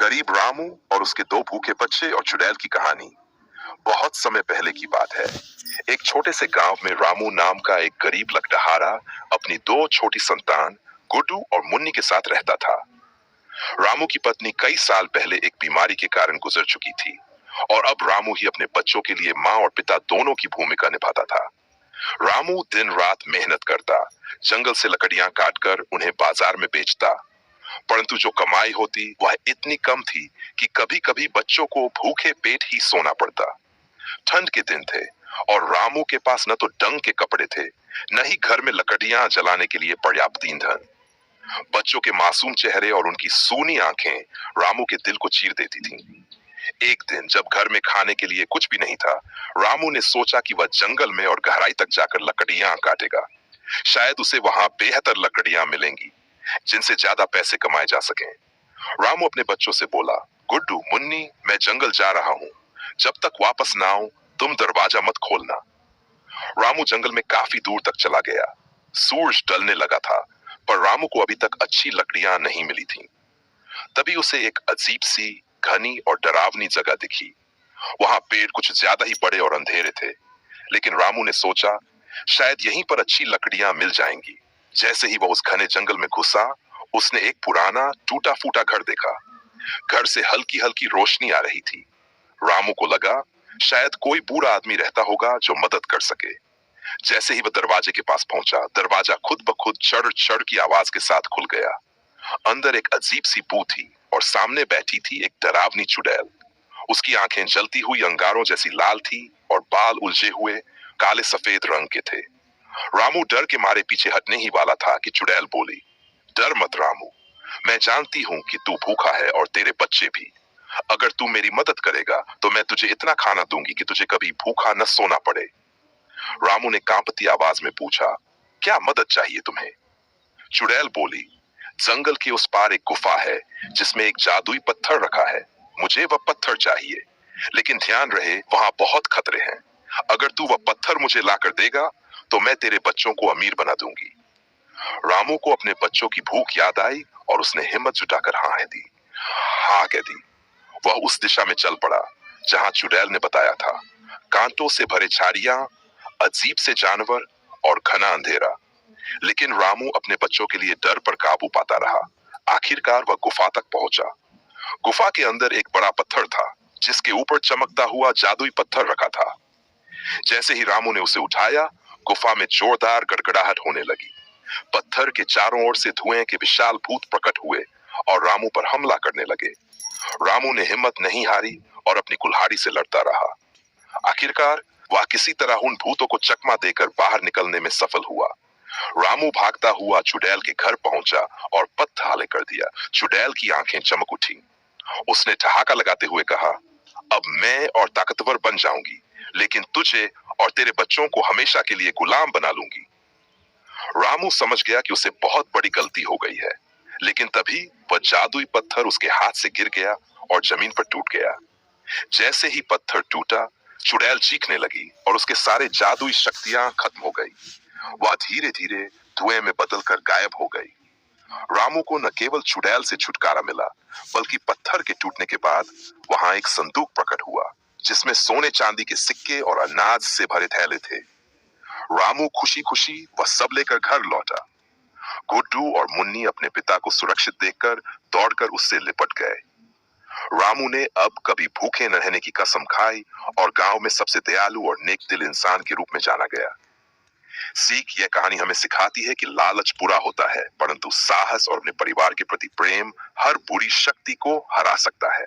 गरीब रामू और उसके दो भूखे बच्चे और चुड़ैल की कहानी। बहुत समय पहले की बात है। एक छोटे से गांव में रामू नाम का एक गरीब लकड़हारा अपनी दो छोटी संतान गुड्डू और मुन्नी के साथ रहता था। रामू की पत्नी कई साल पहले एक बीमारी के कारण गुजर चुकी थी और अब रामू ही अपने बच्चों के लिए माँ और पिता दोनों की भूमिका निभाता था। रामू दिन रात मेहनत करता, जंगल से लकड़ियां काटकर उन्हें बाजार में बेचता, परंतु जो कमाई होती वह इतनी कम थी कि कभी-कभी बच्चों को भूखे पेट ही सोना पड़ता। ठंड के दिन थे और रामू के पास न तो डंग के कपड़े थे, न ही घर में लकड़ियां जलाने के लिए पर्याप्त ईंधन। बच्चों के मासूम चेहरे और उनकी सूनी आंखें रामू के दिल को चीर देती थीं। एक दिन जब घर में खाने के लिए कुछ भी नहीं था, रामू ने सोचा कि वह जंगल में और गहराई तक जाकर लकड़ियां काटेगा। शायद उसे वहां बेहतर लकड़ियां मिलेंगी जिनसे ज्यादा पैसे कमाए जा सकें। रामू अपने बच्चों से बोला, गुड्डू, मुन्नी, मैं जंगल जा रहा हूँ। जब तक वापस ना आऊं, तुम दरवाजा मत खोलना। रामू जंगल में काफी दूर तक चला गया। सूरज ढलने लगा था, पर रामू को अभी तक अच्छी लकड़ियां नहीं मिली थीं। तभी उसे एक अजीब सी, घनी और डरावनी जगह दिखी। वहां पेड़ कुछ ज्यादा ही बड़े और अंधेरे थे, लेकिन रामू ने सोचा, शायद यहीं पर अच्छी लकड़ियां मिल जाएंगी। जैसे ही वह उस घने जंगल में घुसा, उसने एक पुराना टूटा फूटा घर देखा। घर से हल्की हल्की रोशनी आ रही थी। रामू को लगा, शायद कोई बूढ़ा आदमी रहता होगा जो मदद कर सके। जैसे ही वह दरवाजे के पास पहुंचा, दरवाजा खुद ब खुद चढ़ चढ़ की आवाज के साथ खुल गया। अंदर एक अजीब सी बू थी और सामने बैठी थी एक डरावनी चुड़ैल। उसकी आंखें जलती हुई अंगारों जैसी लाल थी और बाल उलझे हुए काले सफेद रंग के थे। रामू डर के मारे पीछे हटने ही वाला था कि चुड़ैल बोली, डर मत रामू, मैं जानती हूँ कि तू भूखा है और तेरे बच्चे भी। अगर तू मेरी मदद करेगा तो मैं तुझे इतना खाना दूंगी कि तुझे कभी भूखा न सोना पड़े। रामू ने कांपती आवाज में पूछा, क्या मदद चाहिए तुम्हें? चुड़ैल बोली, जंगल के उस पार एक गुफा है जिसमें एक जादुई पत्थर रखा है। मुझे वह पत्थर चाहिए, लेकिन ध्यान रहे वहां बहुत खतरे हैं। अगर तू वह पत्थर मुझे लाकर देगा तो मैं तेरे बच्चों को अमीर बना दूंगी। रामू को अपने बच्चों की भूख याद आई और उसने हिम्मत जुटाकर हाँ कह दी। वह उस दिशा में चल पड़ा जहां चुड़ैल ने बताया था। कांटों से भरे झाड़ियां, अजीब से जानवर और घना अंधेरा, लेकिन रामू अपने बच्चों के लिए डर पर काबू पाता रहा। आखिरकार वह गुफा तक पहुंचा। गुफा के अंदर एक बड़ा पत्थर था जिसके ऊपर चमकता हुआ जादुई पत्थर रखा था। जैसे ही रामू ने उसे उठाया, गुफा में जोरदार गड़गड़ाहट होने लगी। पत्थर के चारों ओर से धुएं के विशाल भूत प्रकट हुए और रामू पर हमला करने लगे। रामू ने हिम्मत नहीं हारी और अपनी कुल्हाड़ी से लड़ता रहा। आखिरकार वह किसी तरह उन भूतों को चकमा देकर बाहर निकलने में सफल हुआ। रामू भागता हुआ चुड़ैल के घर पहुंचा और पत्थर हाले कर दिया। चुड़ैल की आंखें चमक उठी। उसने ठहाका लगाते हुए कहा, अब मैं और ताकतवर बन जाऊंगी, लेकिन तुझे और तेरे बच्चों को हमेशा के लिए गुलाम बना लूंगी। रामू समझ गया कि उसे बहुत बड़ी गलती हो गई है, लेकिन तभी वह जादुई पत्थर उसके हाथ से गिर गया और जमीन पर टूट गया। जैसे ही पत्थर टूटा, चुड़ैल चीखने लगी और उसके सारे जादुई शक्तियां खत्म हो गई। वह धीरे धीरे धुएं में बदलकर गायब हो गई। रामू को न केवल चुड़ैल से छुटकारा मिला, बल्कि पत्थर के टूटने के बाद वहां एक संदूक प्रकट हुआ जिसमें सोने चांदी के सिक्के और अनाज से भरे थैले थे। रामू खुशी खुशी वह सब लेकर घर लौटा। गुड्डू और मुन्नी अपने पिता को सुरक्षित देखकर दौड़कर उससे लिपट गए। रामू ने अब कभी भूखे न रहने की कसम खाई और गांव में सबसे दयालु और नेक दिल इंसान के रूप में जाना गया। सीख यह कहानी हमें सिखाती है कि लालच बुरा होता है, परंतु साहस और अपने परिवार के प्रति प्रेम हर बुरी शक्ति को हरा सकता है।